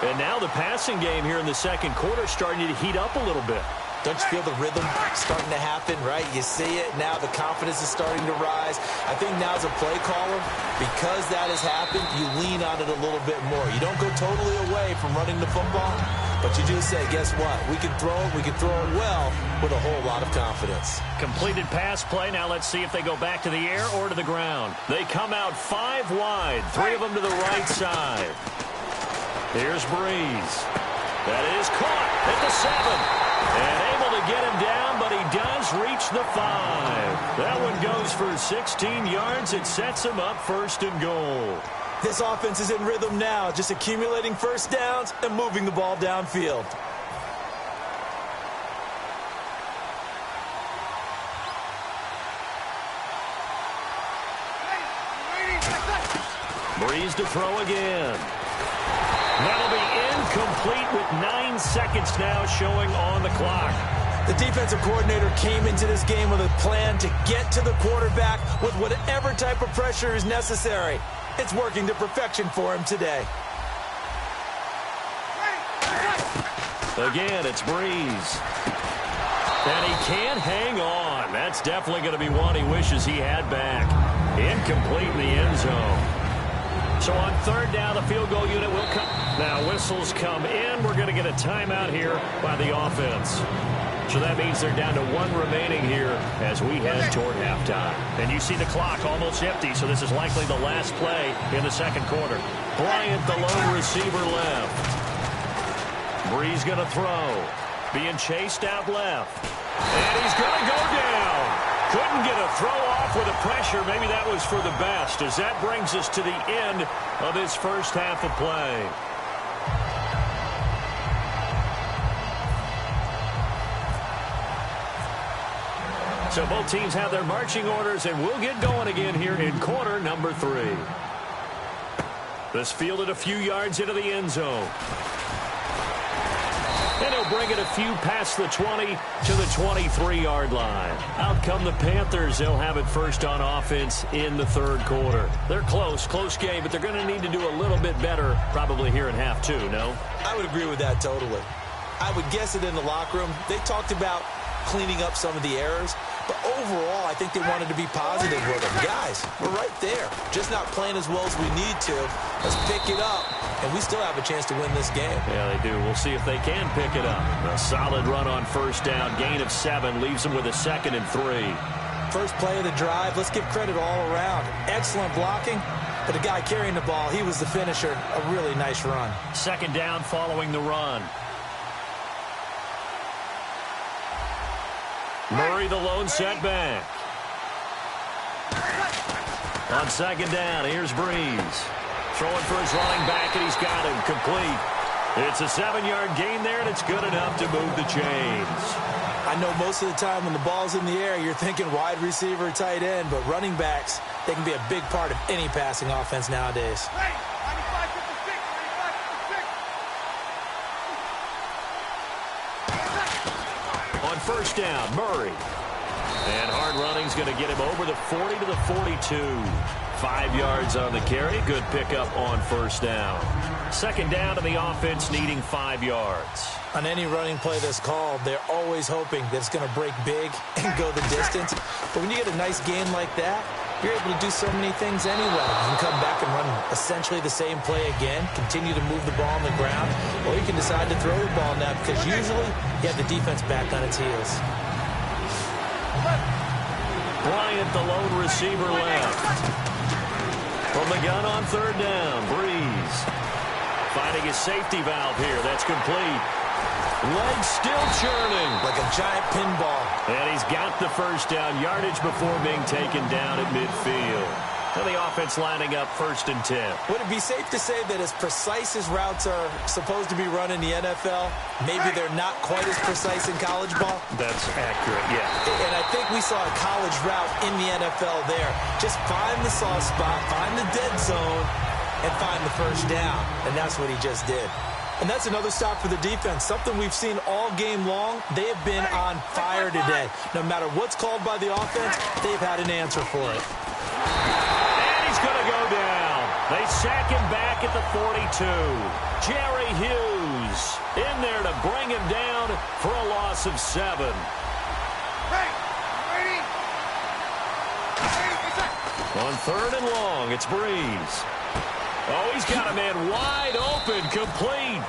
And now the passing game here in the second quarter starting to heat up a little bit. Don't you feel the rhythm starting to happen, right? You see it. Now the confidence is starting to rise. I think now as a play caller, because that has happened, you lean on it a little bit more. You don't go totally away from running the football, but you do say, guess what? We can throw it. We can throw it well with a whole lot of confidence. Completed pass play. Now let's see if they go back to the air or to the ground. They come out 5 wide. 3 of them to the right side. Here's Breeze. That is caught at the 7. And able to get him down, but he does reach the 5. That one goes for 16 yards. It sets him up 1st and goal. This offense is in rhythm now, just accumulating first downs and moving the ball downfield. Breeze to throw again. That'll be incomplete with 9 seconds now showing on the clock. The defensive coordinator came into this game with a plan to get to the quarterback with whatever type of pressure is necessary. It's working to perfection for him today. Again, it's Breeze. And he can't hang on. That's definitely going to be one he wishes he had back. Incomplete in the end zone. So on 3rd down, the field goal unit will come. Now whistles come in. We're going to get a timeout here by the offense. So that means they're down to 1 remaining here as we head toward halftime. And you see the clock almost empty, so this is likely the last play in the second quarter. Bryant, the lone receiver, left. Breeze going to throw. Being chased out left. And he's going to go down. Couldn't get a throw off with the pressure. Maybe that was for the best, as that brings us to the end of this first half of play. So both teams have their marching orders, and we'll get going again here in quarter number 3. This fielded a few yards into the end zone. And he'll bring it a few past the 20 to the 23-yard line. Out come the Panthers. They'll have it first on offense in the 3rd quarter. They're close game, but they're going to need to do a little bit better probably here in half 2, no? I would agree with that totally. I would guess it in the locker room. They talked about cleaning up some of the errors, but overall, I think they wanted to be positive with them. Guys, we're right there. Just not playing as well as we need to. Let's pick it up, and we still have a chance to win this game. Yeah, they do. We'll see if they can pick it up. A solid run on 1st down. Gain of 7 leaves them with a 2nd and 3. First play of the drive. Let's give credit all around. Excellent blocking, but the guy carrying the ball, he was the finisher. A really nice run. 2nd down following the run. Murray, the lone setback. On 2nd down, here's Breeze. Throwing for his running back, and he's got him complete. It's a 7-yard gain there, and it's good enough to move the chains. I know most of the time when the ball's in the air, you're thinking wide receiver, tight end, but running backs, they can be a big part of any passing offense nowadays. On 1st down, Murray. And hard running's going to get him over the 40 to the 42. 5 yards on the carry. Good pickup on 1st down. 2nd down, and the offense needing 5 yards. On any running play that's called, they're always hoping that it's going to break big and go the distance. But when you get a nice gain like that, you're able to do so many things anyway. You can come back and run essentially the same play again, continue to move the ball on the ground, or you can decide to throw the ball now because usually you have the defense back on its heels. Bryant, the lone receiver, left. From the gun on 3rd down, Breeze. Finding his safety valve here. That's complete. Legs still churning. Like a giant pinball. And he's got the 1st down yardage before being taken down at midfield. And the offense lining up 1st and 10. Would it be safe to say that as precise as routes are supposed to be run in the NFL, maybe they're not quite as precise in college ball? That's accurate, yeah. And I think we saw a college route in the NFL there. Just find the soft spot, find the dead zone, and find the 1st down. And that's what he just did. And that's another stop for the defense. Something we've seen all game long. They have been on fire today. No matter what's called by the offense, they've had an answer for it. And he's going to go down. They sack him back at the 42. Jerry Hughes in there to bring him down for a loss of 7. On 3rd and long, it's Breeze. Oh, he's got a man wide open, complete.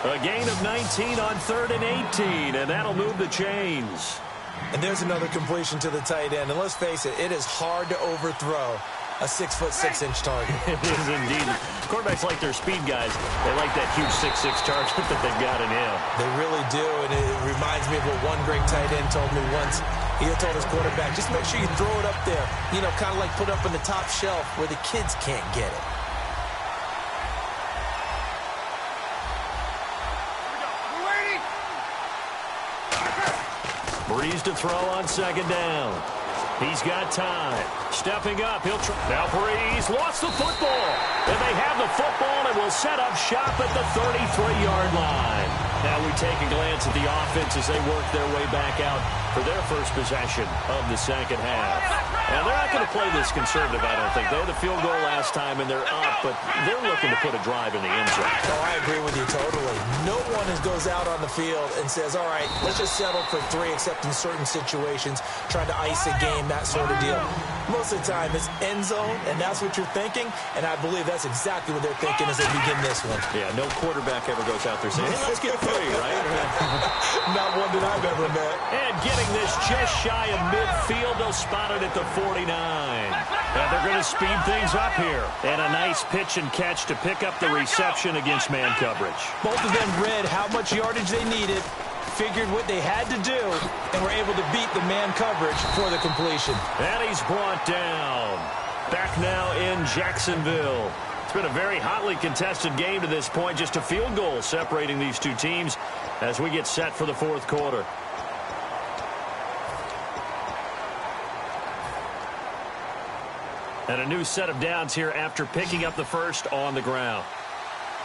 A gain of 19 on 3rd and 18, and that'll move the chains. And there's another completion to the tight end. And let's face it, it is hard to overthrow a 6'6" target. It is indeed. Quarterbacks like their speed guys. They like that huge 6'6" target that they've got in him. They really do, and it reminds me of what one great tight end told me once. He had told his quarterback, just make sure you throw it up there. You know, kind of like put up on the top shelf where the kids can't get it. Breeze to throw on 2nd down. He's got time. Stepping up, he'll try. Now Breeze lost the football. And they have the football and will set up shop at the 33-yard line. Now we take a glance at the offense as they work their way back out for their first possession of the 2nd half. Now they're not going to play this conservative, I don't think. They had the field goal last time and they're up, but they're looking to put a drive in the end zone. Oh, I agree with you totally. No one goes out on the field and says, all right, let's just settle for 3, except in certain situations, trying to ice a game, that sort of deal. Most of the time, it's end zone, and that's what you're thinking, and I believe that's exactly what they're thinking as they begin this one. Yeah, no quarterback ever goes out there saying, hey, let's get 3, right? Not one that I've ever met. And getting this just shy of midfield, they'll spot it at the 49. And they're going to speed things up here. And a nice pitch and catch to pick up the reception against man coverage. Both of them read how much yardage they needed, figured what they had to do, and were able to beat the man coverage for the completion. And he's brought down. Back now in Jacksonville. It's been a very hotly contested game to this point. Just a field goal separating these two teams as we get set for the 4th quarter. And a new set of downs here after picking up the first on the ground.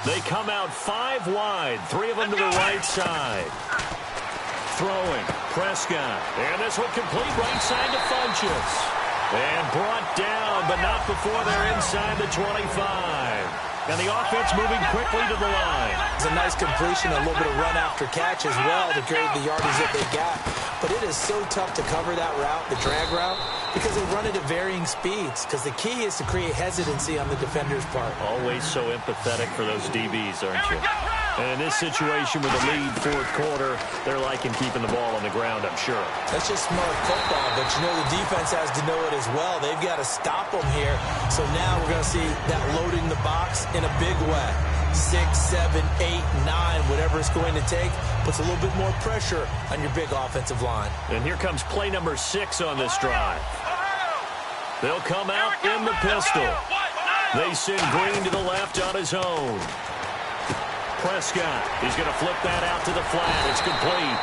They come out 5 wide, 3 of them to the right side. Throwing, Prescott. And this one complete right side to Funchess. And brought down, but not before they're inside the 25. And the offense moving quickly to the line. It's a nice completion, a little bit of run after catch as well to create the yardage that they got. But it is so tough to cover that route, the drag route, because they run it at varying speeds. Because the key is to create hesitancy on the defender's part. Always so empathetic for those DBs, aren't you? And in this situation with a lead 4th quarter, they're liking keeping the ball on the ground, I'm sure. That's just smart football, but you know the defense has to know it as well. They've got to stop them here. So now we're going to see that loading the box in a big way. 6, 7, 8, 9, whatever it's going to take, puts a little bit more pressure on your big offensive line. And here comes play number 6 on this drive. They'll come out in the pistol. They send Green to the left on his own. Prescott, he's going to flip that out to the flat. It's complete.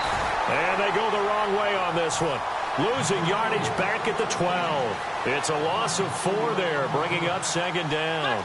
And they go the wrong way on this one. Losing yardage back at the 12. It's a loss of 4 there, bringing up 2nd down.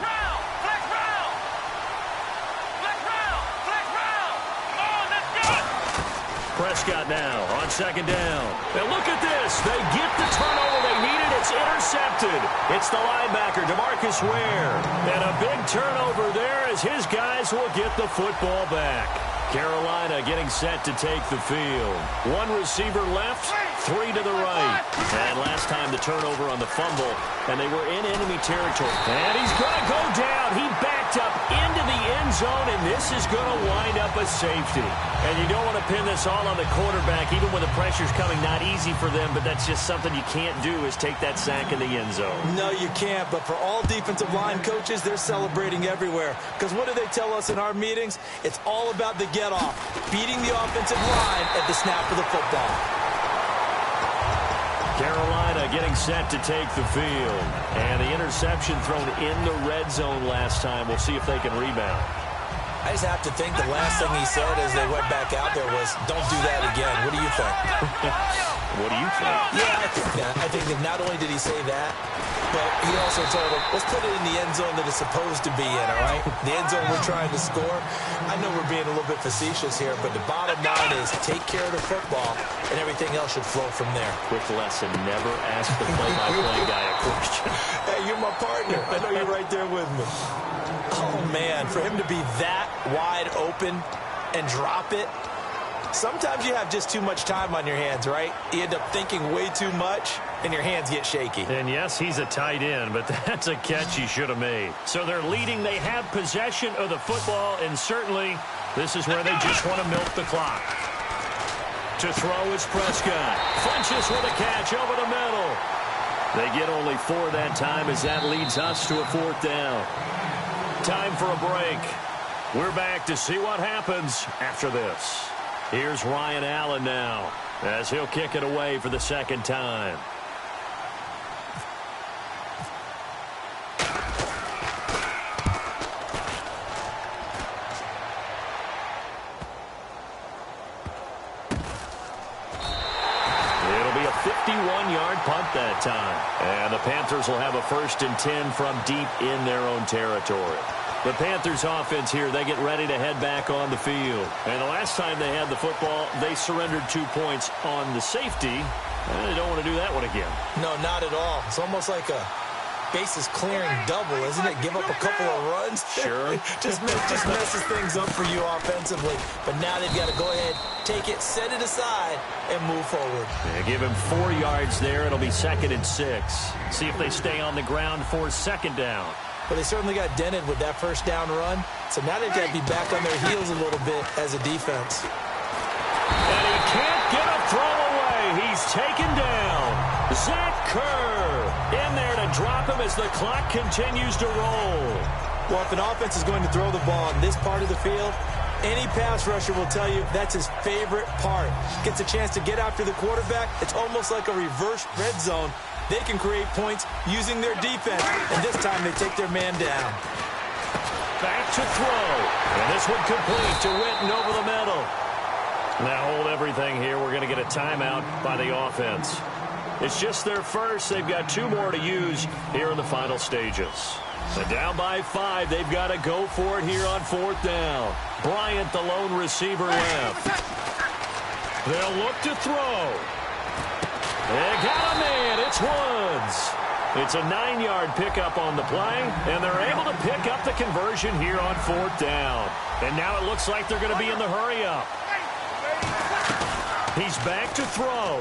Prescott now on 2nd down. And look at this. They get the turnover they needed. It's intercepted. It's the linebacker, DeMarcus Ware. And a big turnover there as his guys will get the football back. Carolina getting set to take the field. 1 receiver left, 3 to the right. And last time the turnover on the fumble, and they were in enemy territory. And he's going to go down. He backed up into the end zone, and this is going to wind up a safety. And you don't want to pin this all on the quarterback, even when the pressure's coming. Not easy for them, but that's just something you can't do is take that sack in the end zone. No, you can't. But for all defensive line coaches, they're celebrating everywhere. Because what do they tell us in our meetings? It's all about the get-off, beating the offensive line at the snap of the football. Carolina getting set to take the field. And the interception thrown in the red zone last time. We'll see if they can rebound. I just have to think the last thing he said as they went back out there was, don't do that again. What do you think? What do you think? Yeah, I think that. I think that not only did he say that, but he also told him, let's put it in the end zone that it's supposed to be in, all right? The end zone we're trying to score. I know we're being a little bit facetious here, but the bottom line is take care of the football, and everything else should flow from there. Quick lesson, never ask the play-by-play guy a question. Hey, you're my partner. I know you're right there with me. Oh, man, for him to be that wide open and drop it, sometimes you have just too much time on your hands, right? You end up thinking way too much, and your hands get shaky. And yes, he's a tight end, but that's a catch he should have made. So they're leading. They have possession of the football, and certainly this is where they just want to milk the clock. To throw is Prescott. Funches with a catch over the middle. They get only 4 that time as that leads us to a 4th down. Time for a break. We're back to see what happens after this. Here's Ryan Allen now as he'll kick it away for the 2nd time. It'll be a 51-yard punt that time. And the Panthers will have a 1st and 10 from deep in their own territory. The Panthers offense here, they get ready to head back on the field. And the last time they had the football, they surrendered 2 points on the safety. And they don't want to do that one again. No, not at all. It's almost like a bases clearing double, isn't it? Give up a couple of runs. Sure. just messes things up for you offensively. But now they've got to go ahead, take it, set it aside, and move forward. Yeah, give him 4 yards there. It'll be 2nd and 6. See if they stay on the ground for 2nd down. But they certainly got dented with that 1st down run. So now they've got to be back on their heels a little bit as a defense. And he can't get a throw away. He's taken down. Zach Kerr in there to drop him as the clock continues to roll. Well, if an offense is going to throw the ball in this part of the field, any pass rusher will tell you that's his favorite part. Gets a chance to get after the quarterback. It's almost like a reverse red zone. They can create points using their defense, and this time they take their man down. Back to throw, and this one complete to Witten over the middle. Now hold everything here. We're going to get a timeout by the offense. It's just their first. They've got 2 more to use here in the final stages. And down by 5, they've got to go for it here on 4th down. Bryant, the lone receiver, left. They'll look to throw. They got a man. It's Woods. It's a 9-yard pickup on the play, and they're able to pick up the conversion here on 4th down. And now it looks like they're going to be in the hurry-up. He's back to throw.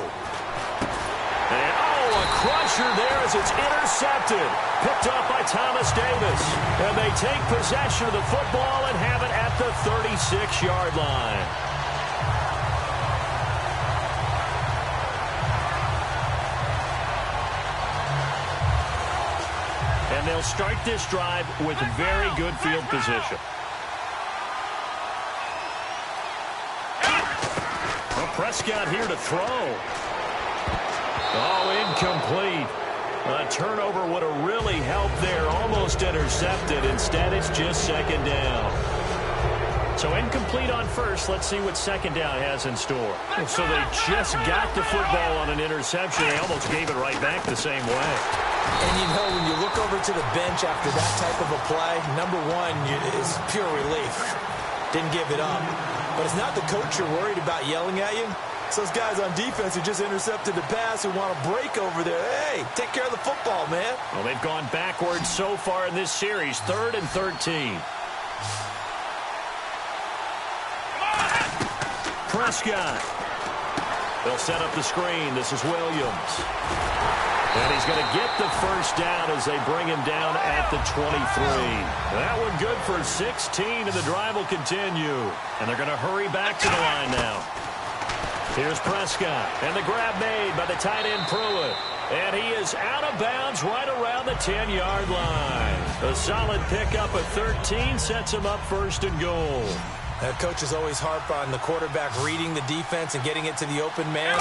And, a crusher there as it's intercepted. Picked up by Thomas Davis. And they take possession of the football and have it at the 36-yard line. And they'll start this drive with very good field position. Well, Prescott here to throw. Oh, incomplete. A turnover would have really helped there. Almost intercepted. Instead, it's just 2nd down. So incomplete on first. Let's see what 2nd down has in store. So they just got the football on an interception. They almost gave it right back the same way. And, you know, when you look over to the bench after that type of a play, number one is pure relief. Didn't give it up. But it's not the coach you're worried about yelling at you. It's those guys on defense who just intercepted the pass who want to break over there. Hey, take care of the football, man. Well, they've gone backwards so far in this series. 3rd and 13. Prescott. They'll set up the screen. This is Williams. And he's going to get the 1st down as they bring him down at the 23. That one good for 16, and the drive will continue. And they're going to hurry back to the line now. Here's Prescott, and the grab made by the tight end Pruitt. And he is out of bounds right around the 10-yard line. A solid pickup at 13 sets him up 1st and goal. Coaches always harp on the quarterback reading the defense and getting it to the open man.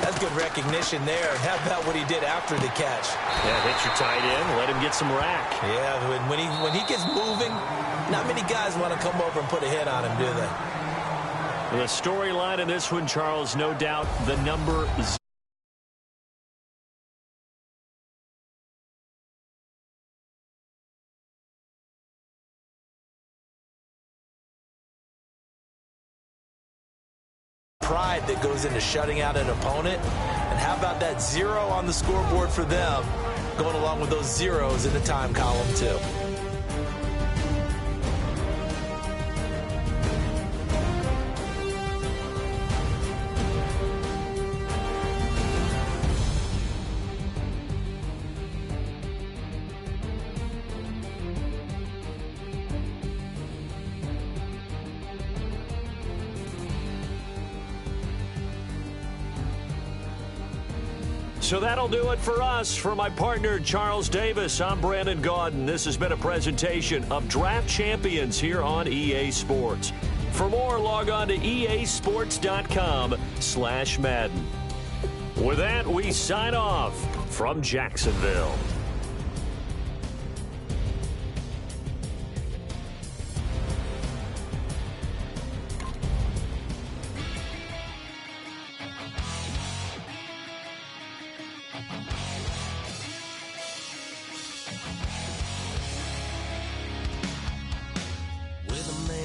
That's good recognition there. How about what he did after the catch? Yeah, hit your tight end, let him get some rack. Yeah, when he gets moving, Not many guys want to come over and put a hit on him, do they? The storyline in this one, Charles, no doubt the number 0. Pride that goes into shutting out an opponent. And how about that 0 on the scoreboard for them, going along with those zeros in the time column, too. So that'll do it for us. For my partner, Charles Davis, I'm Brandon Gaudin. This has been a presentation of Draft Champions here on EA Sports. For more, log on to easports.com/Madden. With that, we sign off from Jacksonville.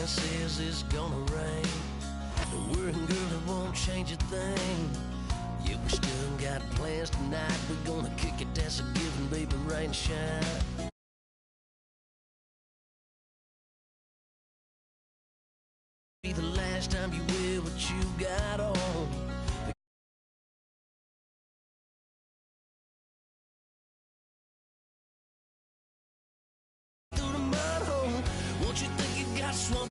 Says it's gonna rain. The working girl, it won't change a thing. Yeah, we still got plans tonight. We're gonna kick it, that's a given, baby, rain or shine. Be the last time you wear what you got on. Through the mud hole, won't you think you got swamp?